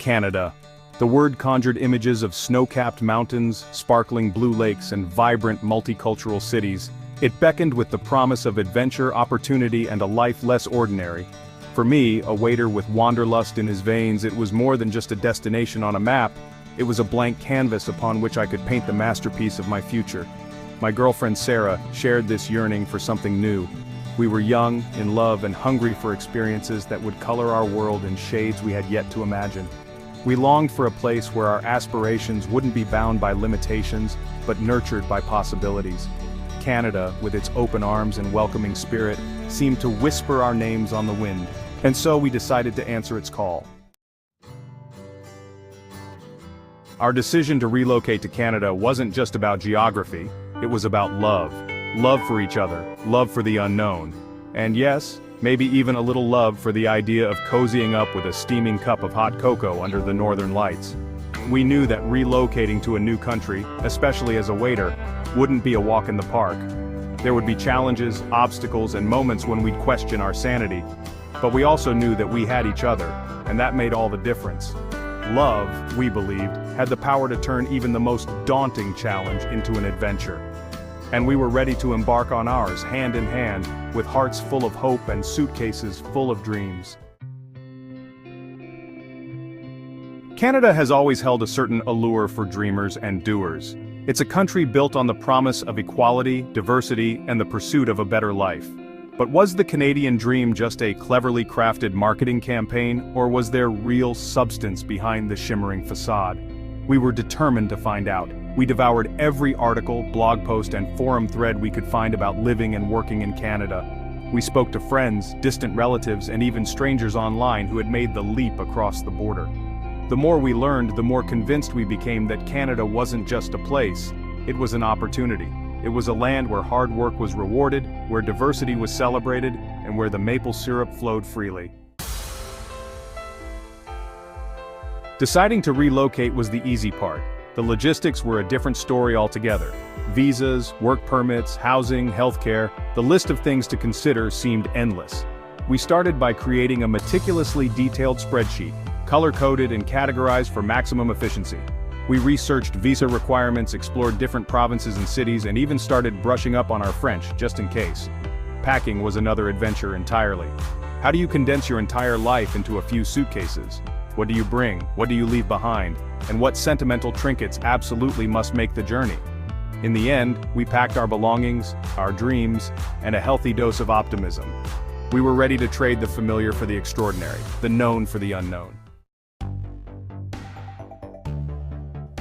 Canada. The word conjured images of snow-capped mountains, sparkling blue lakes, and vibrant multicultural cities. It beckoned with the promise of adventure, opportunity, and a life less ordinary. For me, a waiter with wanderlust in his veins, it was more than just a destination on a map. It was a blank canvas upon which I could paint the masterpiece of my future. My girlfriend Sarah shared this yearning for something new. We were young, in love, and hungry for experiences that would color our world in shades we had yet to imagine. We longed for a place where our aspirations wouldn't be bound by limitations, but nurtured by possibilities. Canada, with its open arms and welcoming spirit, seemed to whisper our names on the wind. And so we decided to answer its call. Our decision to relocate to Canada wasn't just about geography, it was about love. Love for each other, love for the unknown. And yes, maybe even a little love for the idea of cozying up with a steaming cup of hot cocoa under the northern lights. We knew that relocating to a new country, especially as a waiter, wouldn't be a walk in the park. There would be challenges, obstacles, and moments when we'd question our sanity. But we also knew that we had each other, and that made all the difference. Love, we believed, had the power to turn even the most daunting challenge into an adventure. And we were ready to embark on ours, hand in hand, with hearts full of hope and suitcases full of dreams. Canada has always held a certain allure for dreamers and doers. It's a country built on the promise of equality, diversity, and the pursuit of a better life. But was the Canadian dream just a cleverly crafted marketing campaign, or was there real substance behind the shimmering facade? We were determined to find out. We devoured every article, blog post, and forum thread we could find about living and working in Canada. We spoke to friends, distant relatives, and even strangers online who had made the leap across the border. The more we learned, the more convinced we became that Canada wasn't just a place, it was an opportunity. It was a land where hard work was rewarded, where diversity was celebrated, and where the maple syrup flowed freely. Deciding to relocate was the easy part. The logistics were a different story altogether. Visas, work permits, housing, healthcare, the list of things to consider seemed endless. We started by creating a meticulously detailed spreadsheet, color-coded and categorized for maximum efficiency. We researched visa requirements, explored different provinces and cities, and even started brushing up on our French, just in case. Packing was another adventure entirely. How do you condense your entire life into a few suitcases? What do you bring? What do you leave behind? And what sentimental trinkets absolutely must make the journey? In the end, we packed our belongings, our dreams, and a healthy dose of optimism. We were ready to trade the familiar for the extraordinary, the known for the unknown.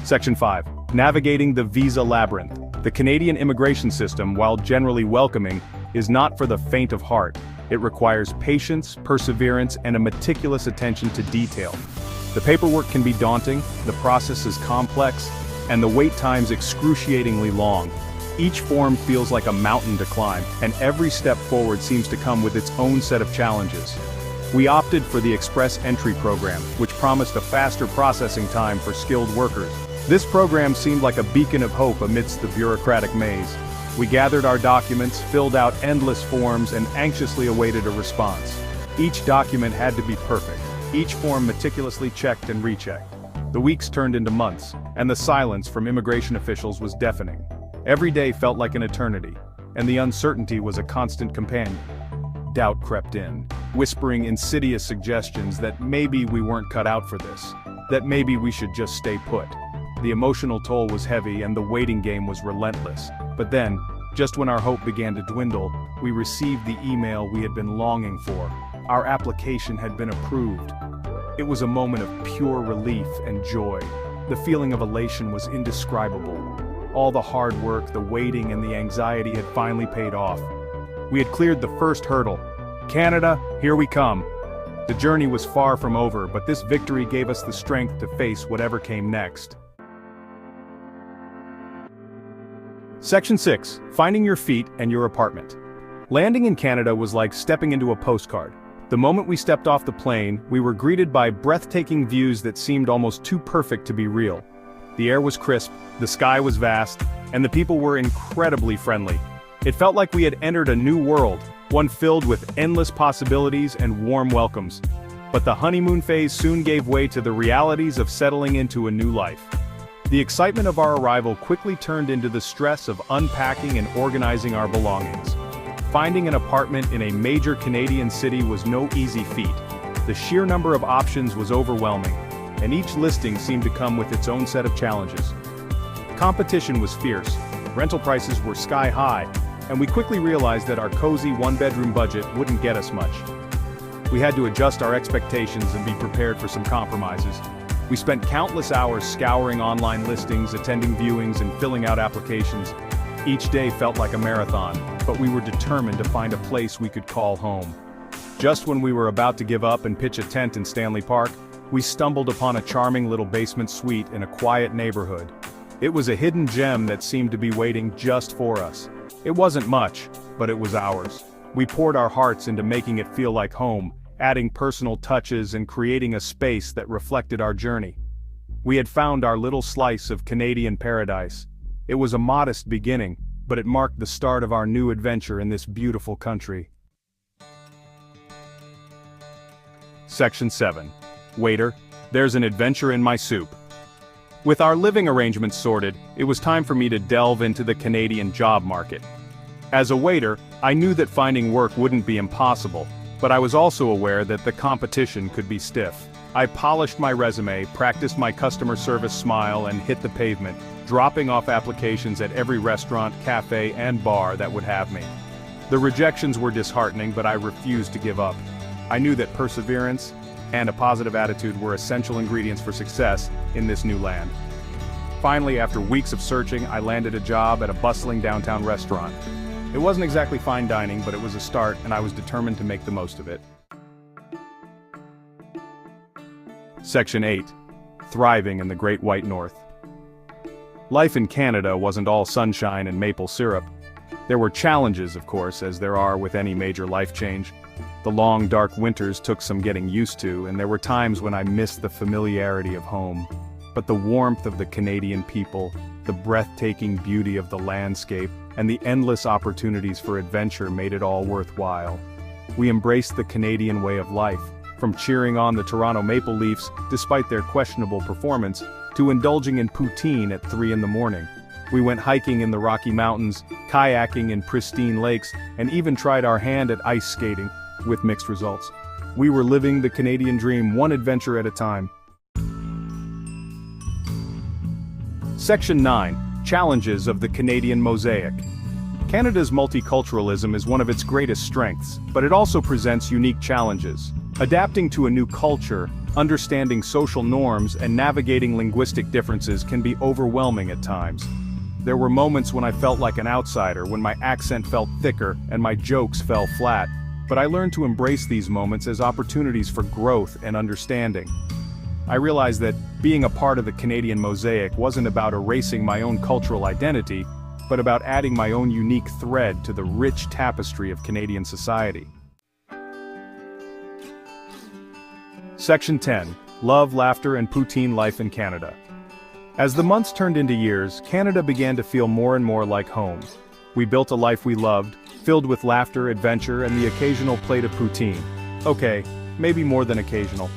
Section 5. Navigating the Visa Labyrinth. The Canadian immigration system, while generally welcoming, is not for the faint of heart. It requires patience, perseverance, and a meticulous attention to detail. The paperwork can be daunting, the process is complex, and the wait times excruciatingly long. Each form feels like a mountain to climb, and every step forward seems to come with its own set of challenges. We opted for the Express Entry program, which promised a faster processing time for skilled workers. This program seemed like a beacon of hope amidst the bureaucratic maze. We gathered our documents, filled out endless forms, and anxiously awaited a response. Each document had to be perfect, each form meticulously checked and rechecked. The weeks turned into months, and the silence from immigration officials was deafening. Every day felt like an eternity, and the uncertainty was a constant companion. Doubt crept in, whispering insidious suggestions that maybe we weren't cut out for this, that maybe we should just stay put. The emotional toll was heavy and the waiting game was relentless. But then, just when our hope began to dwindle, we received the email we had been longing for. Our application had been approved. It was a moment of pure relief and joy. The feeling of elation was indescribable. All the hard work, the waiting, and the anxiety had finally paid off. We had cleared the first hurdle. Canada, here we come. The journey was far from over, but this victory gave us the strength to face whatever came next. Section 6. Finding your feet and your apartment. Landing in Canada was like stepping into a postcard. The moment we stepped off the plane, we were greeted by breathtaking views that seemed almost too perfect to be real. The air was crisp, the sky was vast, and the people were incredibly friendly. It felt like we had entered a new world, one filled with endless possibilities and warm welcomes. But the honeymoon phase soon gave way to the realities of settling into a new life. The excitement of our arrival quickly turned into the stress of unpacking and organizing our belongings. Finding an apartment in a major Canadian city was no easy feat. The sheer number of options was overwhelming, and each listing seemed to come with its own set of challenges. Competition was fierce, rental prices were sky high, and we quickly realized that our cozy one-bedroom budget wouldn't get us much. We had to adjust our expectations and be prepared for some compromises. We spent countless hours scouring online listings, attending viewings, and filling out applications. Each day felt like a marathon, but we were determined to find a place we could call home. Just when we were about to give up and pitch a tent in Stanley Park, we stumbled upon a charming little basement suite in a quiet neighborhood. It was a hidden gem that seemed to be waiting just for us. It wasn't much, but it was ours. We poured our hearts into making it feel like home, adding personal touches and creating a space that reflected our journey. We had found our little slice of Canadian paradise. It was a modest beginning, but it marked the start of our new adventure in this beautiful country. Section 7. Waiter, there's an adventure in my soup. With our living arrangements sorted, it was time for me to delve into the Canadian job market. As a waiter, I knew that finding work wouldn't be impossible, but I was also aware that the competition could be stiff. I polished my resume, practiced my customer service smile, and hit the pavement, dropping off applications at every restaurant, cafe, and bar that would have me. The rejections were disheartening, but I refused to give up. I knew that perseverance and a positive attitude were essential ingredients for success in this new land. Finally, after weeks of searching, I landed a job at a bustling downtown restaurant. It wasn't exactly fine dining, but it was a start, and I was determined to make the most of it. Section 8. Thriving in the Great White North. Life in Canada wasn't all sunshine and maple syrup. There were challenges, of course, as there are with any major life change. The long, dark winters took some getting used to, and there were times when I missed the familiarity of home. But the warmth of the Canadian people, the breathtaking beauty of the landscape, and the endless opportunities for adventure made it all worthwhile. We embraced the Canadian way of life, from cheering on the Toronto Maple Leafs despite their questionable performance, to indulging in poutine at 3 in the morning. We went hiking in the Rocky Mountains, kayaking in pristine lakes, and even tried our hand at ice skating, with mixed results. We were living the Canadian dream one adventure at a time. Section 9. Challenges of the Canadian Mosaic. Canada's multiculturalism is one of its greatest strengths, but it also presents unique challenges. Adapting to a new culture, understanding social norms, and navigating linguistic differences can be overwhelming at times. There were moments when I felt like an outsider, when my accent felt thicker and my jokes fell flat. But I learned to embrace these moments as opportunities for growth and understanding. I realized that being a part of the Canadian mosaic wasn't about erasing my own cultural identity, but about adding my own unique thread to the rich tapestry of Canadian society. Section 10. Love, Laughter, and Poutine Life in Canada. As the months turned into years, Canada began to feel more and more like home. We built a life we loved, filled with laughter, adventure, and the occasional plate of poutine. Okay, maybe more than occasional.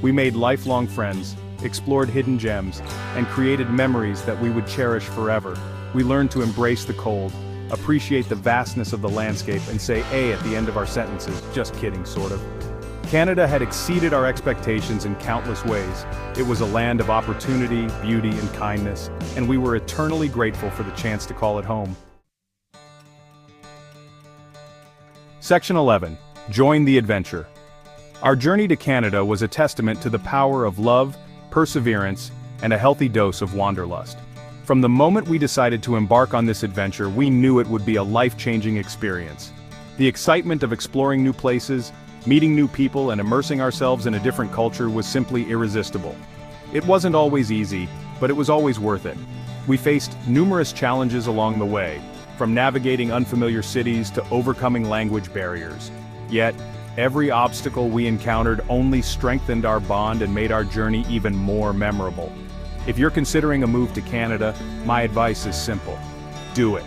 We made lifelong friends, explored hidden gems, and created memories that we would cherish forever. We learned to embrace the cold, appreciate the vastness of the landscape, and say "eh" at the end of our sentences. Just kidding, sort of. Canada had exceeded our expectations in countless ways. It was a land of opportunity, beauty, and kindness, and we were eternally grateful for the chance to call it home. Section 11. Join the adventure. Our journey to Canada was a testament to the power of love, perseverance, and a healthy dose of wanderlust. From the moment we decided to embark on this adventure, we knew it would be a life-changing experience. The excitement of exploring new places, meeting new people, and immersing ourselves in a different culture was simply irresistible. It wasn't always easy, but it was always worth it. We faced numerous challenges along the way, from navigating unfamiliar cities to overcoming language barriers. Yet, every obstacle we encountered only strengthened our bond and made our journey even more memorable. If you're considering a move to Canada, my advice is simple. Do it.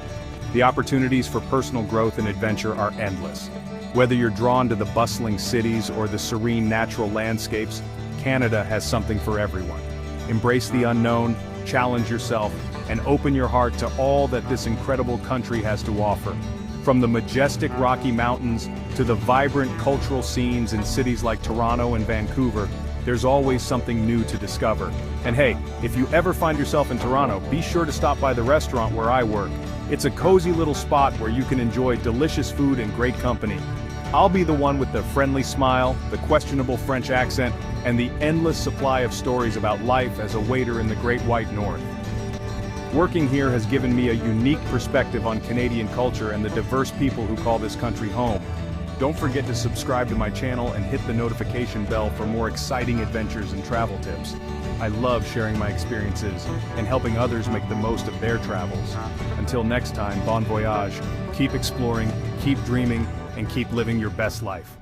The opportunities for personal growth and adventure are endless. Whether you're drawn to the bustling cities or the serene natural landscapes, Canada has something for everyone. Embrace the unknown, challenge yourself, and open your heart to all that this incredible country has to offer. From the majestic Rocky Mountains to the vibrant cultural scenes in cities like Toronto and Vancouver, there's always something new to discover. And hey, if you ever find yourself in Toronto, be sure to stop by the restaurant where I work. It's a cozy little spot where you can enjoy delicious food and great company. I'll be the one with the friendly smile, the questionable French accent, and the endless supply of stories about life as a waiter in the Great White North. Working here has given me a unique perspective on Canadian culture and the diverse people who call this country home. Don't forget to subscribe to my channel and hit the notification bell for more exciting adventures and travel tips. I love sharing my experiences and helping others make the most of their travels. Until next time, bon voyage, keep exploring, keep dreaming, and keep living your best life.